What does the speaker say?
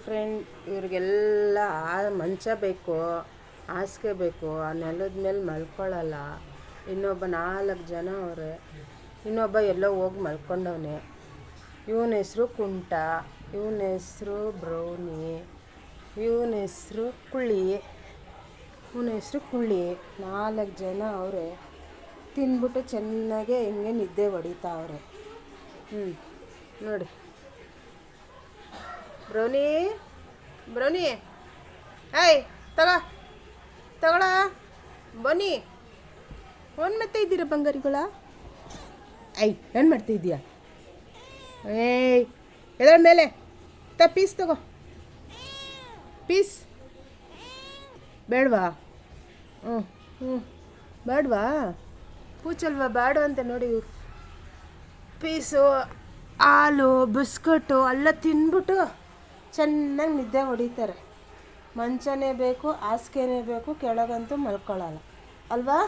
Friend, ಇವ್ರಿಗೆಲ್ಲ ಮಂಚ ಬೇಕು, ಹಾಸಿಗೆ ಬೇಕು. ಆ ನೆಲದ ಮೇಲೆ ಮಲ್ಕೊಳ್ಳಲ್ಲ. ಇನ್ನೊಬ್ಬ 4 ಜನ ಅವರೆ. ಇನ್ನೊಬ್ಬ ಎಲ್ಲೋ ಹೋಗಿ ಮಲ್ಕೊಂಡವನೆ. ಇವನ ಹೆಸ್ರು ಕುಂಟ, ಇವನ ಹೆಸ್ರು ಬ್ರೌನಿ, ಇವನ ಹೆಸ್ರು ಕುಳ್ಳಿ, ಇವನ ಹೆಸ್ರು ಕುಳ್ಳಿ. 4 ಜನ ಅವರೆ. ತಿಂದ್ಬಿಟ್ಟು ಚೆನ್ನಾಗೆ ಹಿಂಗೆ ನಿದ್ದೆ ಹೊಡಿತಾವ್ರೆ. ನೋಡಿ ಬ್ರೌನಿ, ಬ್ರೌನಿ, ಏಯ್ ತಗೊಳ ಬನ್ನಿ. ಏನು ಮಾಡ್ತಾ ಇದ್ದೀರ ಬಂಗಾರಿಗಳ? ಏನು ಮಾಡ್ತಾ ಇದೀಯಾ? ಎದ್ರ ಮೇಲೆ ಪೀಸ್ ತಗೋ. ಪೀಸ್ ಬೇಡವಾ? ಬೇಡವಾ? ಕೂಚಲ್ವಾ? ಬೇಡ ಅಂತ ನೋಡಿ. ಪೀಸು, ಹಾಲು, ಬಿಸ್ಕಟ್ಟು ಎಲ್ಲ ತಿಂದ್ಬಿಟ್ಟು ಚೆನ್ನಾಗಿ ನಿದ್ದೆ ಹೊಡಿತಾರೆ. ಮಂಚನೇ ಬೇಕು, ಹಾಸಿಗೆನೇ ಬೇಕು, ಕೆಳಗಂತೂ ಮಲ್ಕೊಳ್ಳಲ್ಲ ಅಲ್ವಾ?